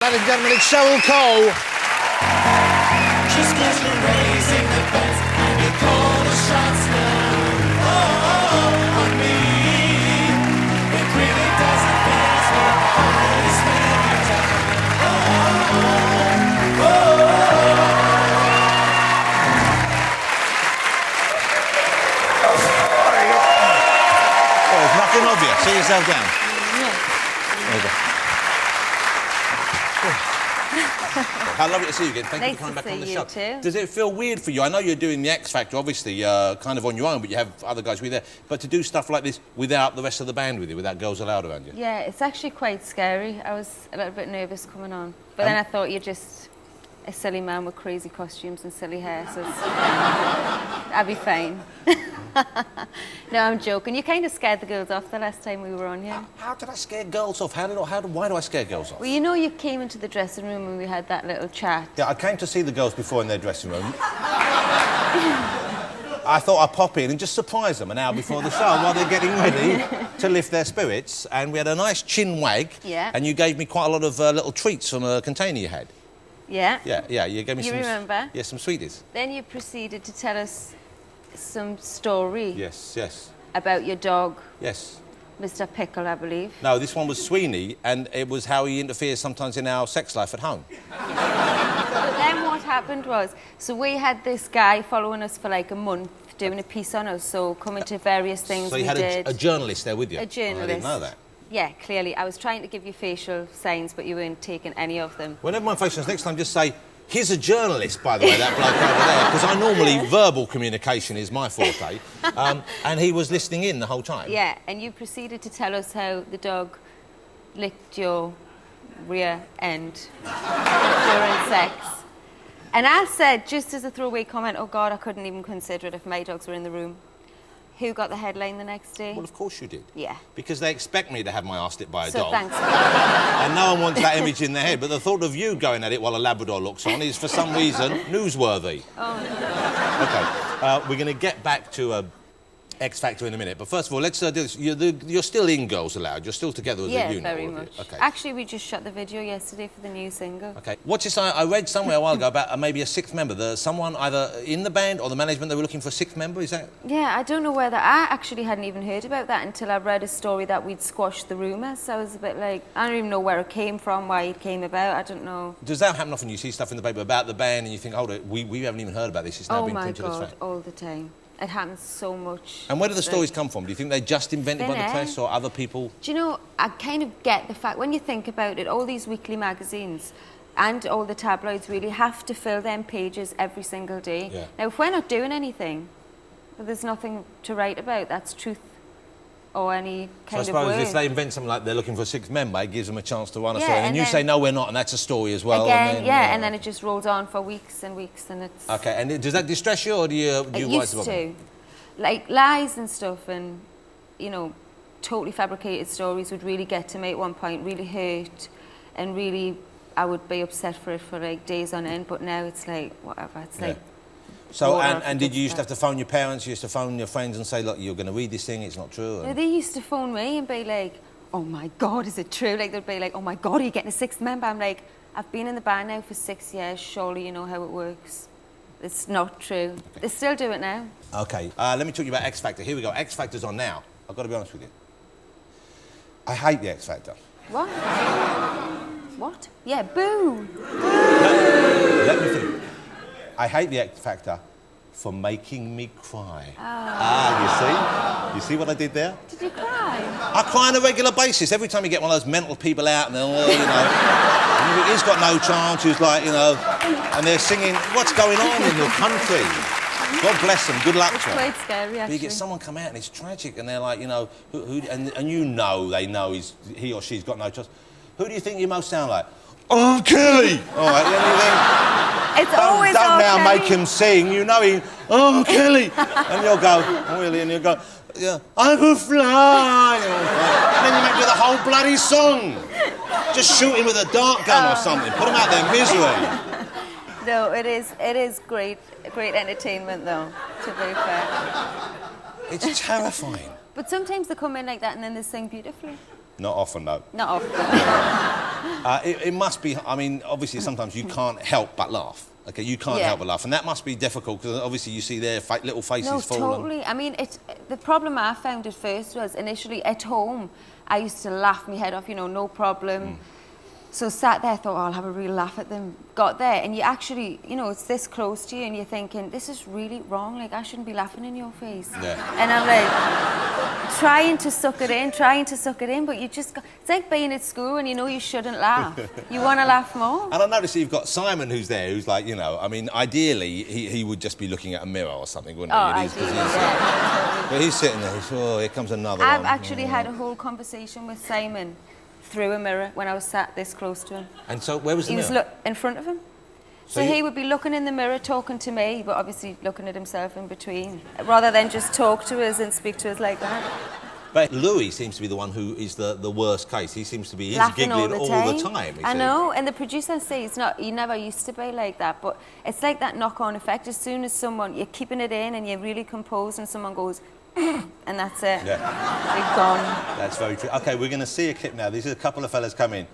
Ladies and gentlemen, it's Cheryl Cole. Just 'cause you're raising the bets and you call the shots now, on me, it really doesn't phase me. Already spent your time. Oh, there's nothing of you. Sit yourself down. There you go. How lovely to see you again. Thank you for coming back on the show. Too. Does it feel weird for you? I know you're doing the X Factor, obviously, kind of on your own, but you have other guys with you there. But to do stuff like this without the rest of the band with you, without Girls Aloud around you? Yeah, it's actually quite scary. I was a little bit nervous coming on. But then I thought you're just a silly man with crazy costumes and silly hair, so I'll be fine. No, I'm joking. You kind of scared the girls off the last time we were on here. How did I scare girls off? Why do I scare girls off? Well, you know, you came into the dressing room and we had that little chat. Yeah, I came to see the girls before in their dressing room. I thought I'd pop in and just surprise them an hour before the show while they're getting ready to lift their spirits. And we had a nice chin wag. Yeah. And you gave me quite a lot of little treats from a container you had. Yeah? Yeah, you gave me some... You remember? Yeah, some sweeties. Then you proceeded to tell us some story. Yes. About your dog. Yes. Mr. Pickle, I believe. No, this one was Sweeney, and it was how he interferes sometimes in our sex life at home. But then what happened was, so we had this guy following us for like a month, doing a piece on us, so coming to various things so you we had did. a journalist there with you? A journalist. I didn't know that. Yeah, clearly. I was trying to give you facial signs, but you weren't taking any of them. Well, never mind facials. Next time, just say, here's a journalist, by the way, that bloke over there, because I normally, verbal communication is my forte. And he was listening in the whole time. Yeah, and you proceeded to tell us how the dog licked your rear end during sex. And I said, just as a throwaway comment, oh God, I couldn't even consider it if my dogs were in the room. Who got the headline the next day? Well, of course you did. Yeah. Because they expect me to have my arse licked by a dog. So thanks. And no one wants that image in their head. But the thought of you going at it while a Labrador looks on is, for some reason, newsworthy. Oh, OK, we're going to get back to X Factor in a minute. But first of all, let's do this. You're still in Girls Aloud. You're still together as a unit. Yeah, very much. Okay. Actually, we just shot the video yesterday for the new single. OK. What's this? I read somewhere a while ago about maybe a sixth member. Someone either in the band or the management, they were looking for a sixth member, is that? Yeah, I don't know whether... I actually hadn't even heard about that until I read a story that we'd squashed the rumours. So I was a bit like, I don't even know where it came from, why it came about, I don't know. Does that happen often? You see stuff in the paper about the band and you think, hold it, we haven't even heard about this, it's now been printed as fact. Oh my God, all the time. It happens so much. And where do the stories come from? Do you think they're just invented by the press or other people? Do you know, I kind of get the fact, when you think about it, all these weekly magazines and all the tabloids really have to fill them pages every single day. Yeah. Now, if we're not doing anything, well, there's nothing to write about. That's truth or any kind of So I suppose word. if they invent something like they're looking for a sixth member, it gives them a chance to run a Yeah, story. And you then- say, no, we're not, and that's a story as well. Again, and then, and then it just rolls on for weeks and weeks, and it's... OK, and does that distress you, or do you It wise used about it? to. Like, lies and stuff and, you know, totally fabricated stories would really get to me at one point, really hurt, and really, I would be upset for it for, like, days on end, but now it's like, whatever, it's like... So, water off and a did you used to duck's have to phone your parents, you used to phone your friends and say, look, you're going to read this thing, it's not true? back. No, they used to phone me and be like, oh my God, is it true? Like, they'd be like, oh my God, are you getting a sixth member? I'm like, I've been in the band now for 6 years, surely you know how it works. It's not true. Okay. They still do it now. OK, let me talk to you about X Factor. Here we go, X Factor's on now. I've got to be honest with you. I hate the X Factor. What? What? Yeah, boo! Let me think. I hate the X Factor for making me cry. Ah, you see? You see what I did there? Did you cry? I cry on a regular basis. Every time you get one of those mental people out and they're all, you know, and he's got no chance, who's like, you know, and they're singing, what's going on in your country? God bless them, good luck to them. It's quite scary, actually. But you get someone come out and it's tragic and they're like, you know, and you know they know he or she's got no chance. Who do you think you most sound like? Oh, Kelly! All right, then you think... It's always Don't now okay. make him sing, you know he... Oh, Kelly! And you'll go, oh, really? And you'll go, yeah, I could fly! And then you make do the whole bloody song. Just shoot him with a dart gun or something. Put him out their misery. No, it is great entertainment, though, to be fair. It's terrifying. But sometimes they come in like that and then they sing beautifully. Not often, though. Not often. It must be, I mean, obviously sometimes you can't help but laugh. Okay, you can't help but laugh, and that must be difficult because obviously you see their little faces fall. No, totally. I mean, the problem I found at first was initially at home, I used to laugh my head off, you know, no problem. So sat there, thought, oh, I'll have a real laugh at them. Got there, and you actually, you know, it's this close to you, and you're thinking, this is really wrong. Like, I shouldn't be laughing in your face. Yeah. And I'm like, trying to suck it in, but you just got... It's like being at school and you know you shouldn't laugh. You want to laugh more. And I noticed you've got Simon who's there, who's like, you know, I mean, ideally, he would just be looking at a mirror or something, wouldn't he? Ideally, yeah. But he's sitting there, oh, here comes another one. I've actually had a whole conversation with Simon through a mirror when I was sat this close to him. And so, where was the mirror? He was in front of him. So he would be looking in the mirror, talking to me, but obviously looking at himself in between, rather than just talk to us and speak to us like that. But Louis seems to be the one who is the worst case. He seems to be laughing giggling all the time. I know, and the producer says he never used to be like that, but it's like that knock-on effect. As soon as you're keeping it in and you're really composed and someone goes, and that's it. Yeah. You're gone. That's very true. OK, we're going to see a clip now. These are a couple of fellas come in.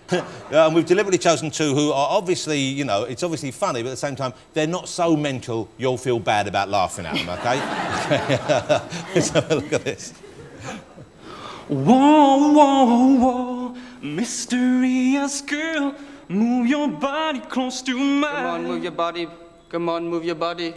And we've deliberately chosen two who are obviously, you know, it's obviously funny, but at the same time, they're not so mental you'll feel bad about laughing at them, OK? Let's have a look at this. Whoa, whoa, whoa, mysterious girl, move your body close to mine. Come on, move your body. Come on, move your body.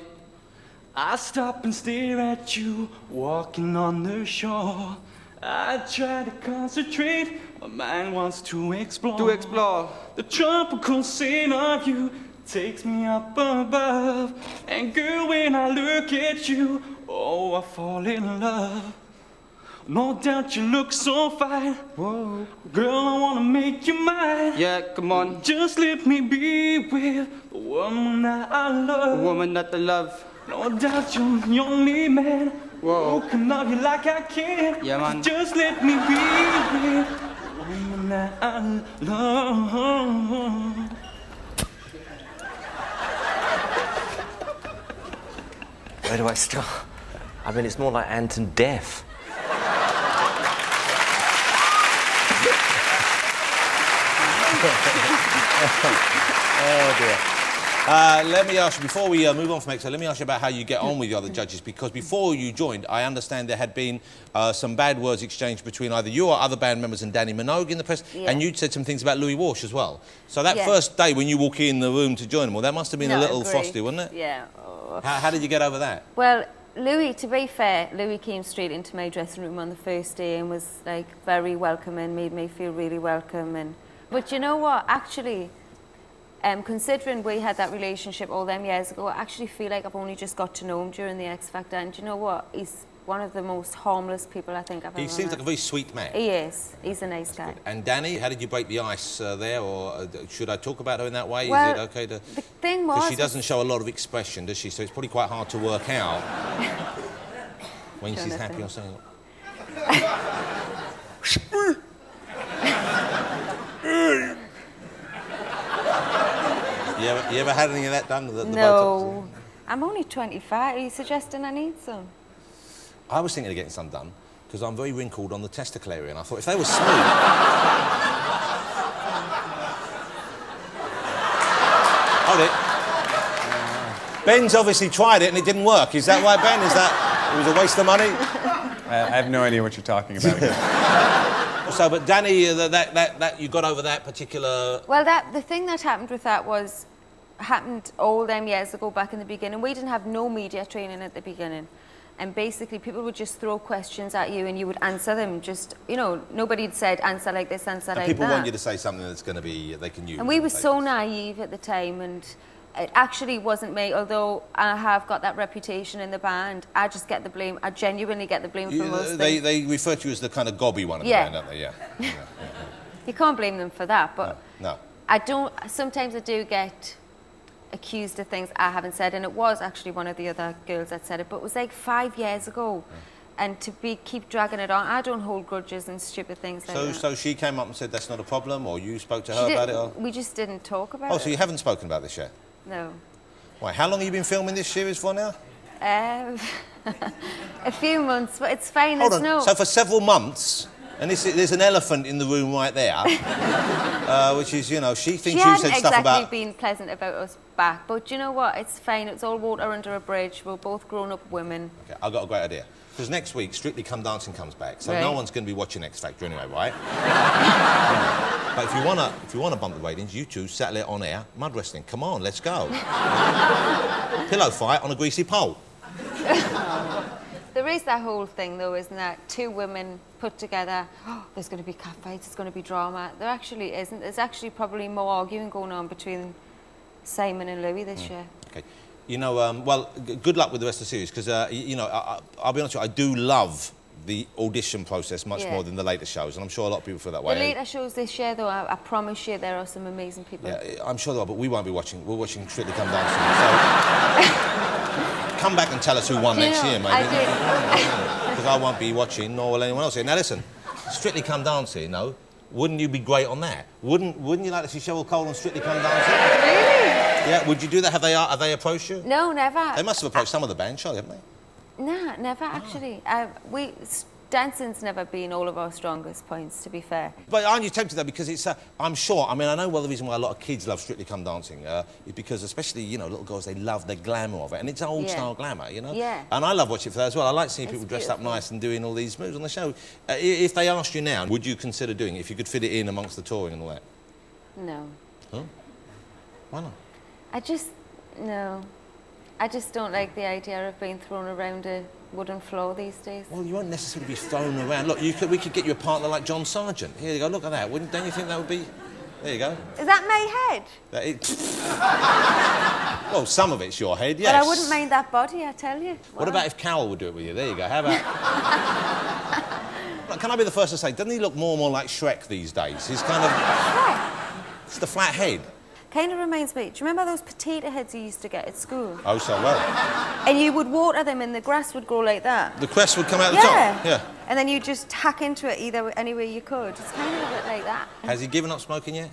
I stop and stare at you, walking on the shore. I try to concentrate, my mind wants to explore. To explore. The tropical scent of you takes me up above. And girl, when I look at you, oh, I fall in love. No doubt you look so fine. Whoa. Girl, I wanna make you mine. Yeah, come on. Just let me be with the woman that I love. A woman that I love. No doubt you're the only man. Whoa. Who can love you like I can. Yeah, man. Just let me be with the woman that I love. Where do I start? I mean, it's more like Anton Deaf. Oh dear. Let me ask you, before we move on from EXO, let me ask you about how you get on with the other judges, because before you joined, I understand there had been some bad words exchanged between either you or other band members and Danny Minogue in the press, and you'd said some things about Louis Walsh as well. So that first day when you walk in the room to join them, well, that must have been a little frosty, wasn't it? Yeah. Oh. How did you get over that? Well, Louis, to be fair, Louis came straight into my dressing room on the first day and was like very welcoming, made me feel really welcome. But you know what, actually, considering we had that relationship all them years ago, I actually feel like I've only just got to know him during the X Factor, and do you know what, he's one of the most harmless people I think I've ever met. He seems like a very sweet man. He is. He's a nice guy. Good. And Danny, how did you break the ice there, or should I talk about her in that way? Well, is it okay to... the thing was... Because she doesn't show a lot of expression, does she? So it's probably quite hard to work out when she's happy or something. You ever had any of that done? The No. Botox? I'm only 25. Are you suggesting I need some? I was thinking of getting some done because I'm very wrinkled on the testicle area, and I thought if they were smooth... Hold it. Ben's obviously tried it and it didn't work. Is that right, Ben? Is that... It was a waste of money? I have no idea what you're talking about. So, but Danny, that you got over that particular... Well, the thing that happened with that happened all them years ago back in the beginning. We didn't have no media training at the beginning. And basically, people would just throw questions at you and you would answer them. Just, you know, nobody had said, answer like this, answer like that. And people want you to say something that's going to be, they can use. And we were so naive at the time, and it actually wasn't me, although I have got that reputation in the band. I just get the blame. I genuinely get the blame for most things. They refer to you as the kind of gobby one in the band, don't they? Yeah. You can't blame them for that, but no. Sometimes I do get accused of things I haven't said, and it was actually one of the other girls that said it, but it was like 5 years ago. And to keep dragging it on, I don't hold grudges and stupid things like that. So she came up and said that's not a problem, or you spoke to her about it? Or? We just didn't talk about it. Oh, so you haven't spoken about this yet? No. Why, how long have you been filming this series for now? A few months, but it's fine. Hold on. So for several months, And there's an elephant in the room right there, which is, you know, she thinks She you hadn't said stuff exactly about... been pleasant about us back, but do you know what? It's fine. It's all water under a bridge. We're both grown-up women. Okay, I've got a great idea. Because next week, Strictly Come Dancing comes back, so Right. no one's going to be watching X Factor anyway, right? But if you wanna bump the ratings, you two settle it on air. Mud wrestling, come on, let's go. Pillow fight on a greasy pole. There is that whole thing, though, isn't there? Two women put together, oh, there's going to be catfights, there's going to be drama. There actually isn't. There's actually probably more arguing going on between Simon and Louis this year. Okay. You know, well, good luck with the rest of the series, because, you know, I'll be honest with you, I do love the audition process much more than the later shows, and I'm sure a lot of people feel that way. The later shows this year, though, I promise you, there are some amazing people. Yeah, I'm sure there are, but we won't be watching. We're watching Strictly Come Dancing. So come back and tell us who won next year, maybe. Because I won't be watching, nor will anyone else here. Now listen, Strictly Come Dancing, no? Wouldn't you be great on that? Wouldn't you like to see Cheryl Cole on Strictly Come Dancing? Really? Yeah, would you do that? Have they approached you? No, never. They must have approached some of the band, surely, haven't they? Nah, never actually. Dancing's never been all of our strongest points, to be fair. But aren't you tempted though? Because it's, I'm sure, I mean, I know the reason why a lot of kids love Strictly Come Dancing is because, especially, you know, little girls, they love the glamour of it. And it's old style glamour, you know? Yeah. And I love watching it for that as well. I like seeing people dressed up nice and doing all these moves on the show. If they asked you now, would you consider doing it if you could fit it in amongst the touring and all that? No. Huh? Why not? No. I just don't like the idea of being thrown around a wooden floor these days. Well, you won't necessarily be thrown around. Look, we could get you a partner like John Sargent. Here you go, look at that. Don't you think that would be... There you go. Is that my head? Well, some of it's your head, yes. But I wouldn't mind that body, I tell you. What about if Cowell would do it with you? There you go. How about... Look, can I be the first to say, doesn't he look more and more like Shrek these days? He's kind of... Shrek? It's the flat head. Kind of reminds me, do you remember those potato heads you used to get at school? Oh, so well. And you would water them and the grass would grow like that. The crest would come out the top? Yeah. And then you just hack into it any way you could. It's kind of a bit like that. Has he given up smoking yet?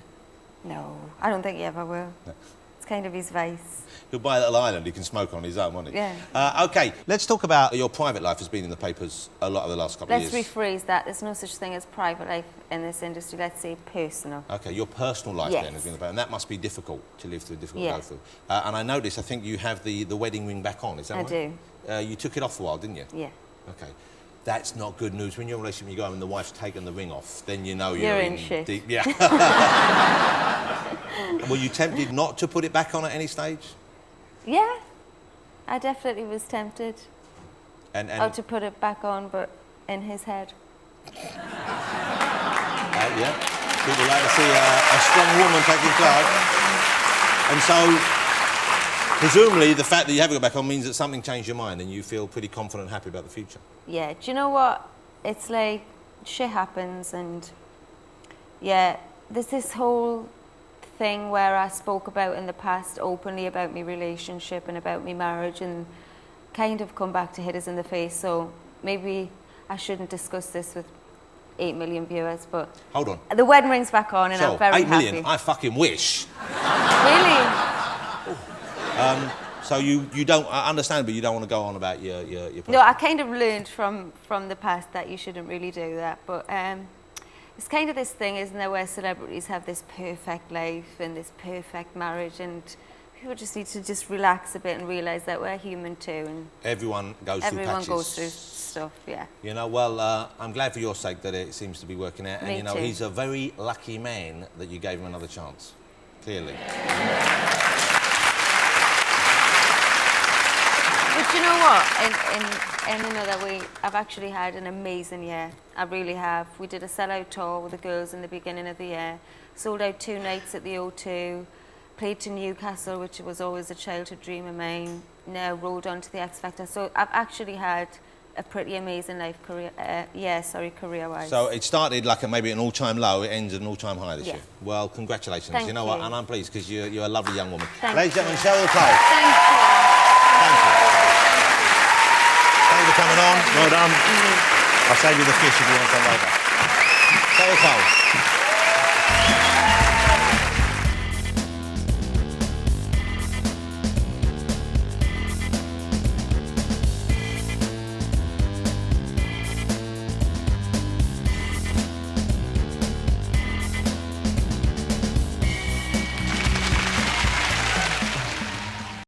No, I don't think he ever will. No. It's kind of his vice. He'll buy a little island he can smoke on his own, won't he? Yeah. OK, let's talk about your private life has been in the papers a lot of the last couple of Let's years. rephrase that. There's no such thing as private life in this industry. Let's say personal. OK, your personal life then has been in the paper, and that must be difficult to live through, difficult to go through. And I noticed, I think you have the wedding ring back on, is that right? I do. You took it off for a while, didn't you? Yeah. OK. That's not good news. When you're in a relationship and you go home and the wife's taken the ring off, then you know you're in shit. deep... Yeah. Were you tempted not to put it back on at any stage? Yeah. I definitely was tempted. And to put it back on, but in his head. Yeah. People like to see a strong woman taking charge. And so, presumably, the fact that you haven't got back on means that something changed your mind and you feel pretty confident and happy about the future. Yeah. Do you know what? It's like, shit happens and, yeah, there's this whole thing where I spoke about in the past openly about my relationship and about my marriage and kind of come back to hit us in the face, so maybe I shouldn't discuss this with 8 million viewers, but... Hold on. The wedding ring's back on and I'm very 8 million? happy. I fucking wish. Really? So you don't, understand, but you don't want to go on about your No, I kind of learned from the past that you shouldn't really do that, but it's kind of this thing, isn't there, where celebrities have this perfect life and this perfect marriage, and people just need to just relax a bit and realise that we're human too. And everyone goes through patches. Everyone goes through stuff, yeah. You know, well, I'm glad for your sake that it seems to be working out. And, Me you know, too. he's a very lucky man that you gave him another chance, clearly. But you know what? In another way, I've actually had an amazing year. I really have. We did a sellout tour with the girls in the beginning of the year. Sold out 2 nights at the O2. Played to Newcastle, which was always a childhood dream of mine. Now rolled on to the X Factor. So I've actually had a pretty amazing career-wise. So it started like maybe an all-time low, it ends at an all-time high this Yeah. year. Well, congratulations. Thank you know what? you. And I'm pleased because you're a lovely young woman. Thank Ladies and you. gentlemen, Cheryl Cole. Thank you. Thank you. Thank you for coming on. Well done. I'll save you the fish if you want some later. Cheryl Cole.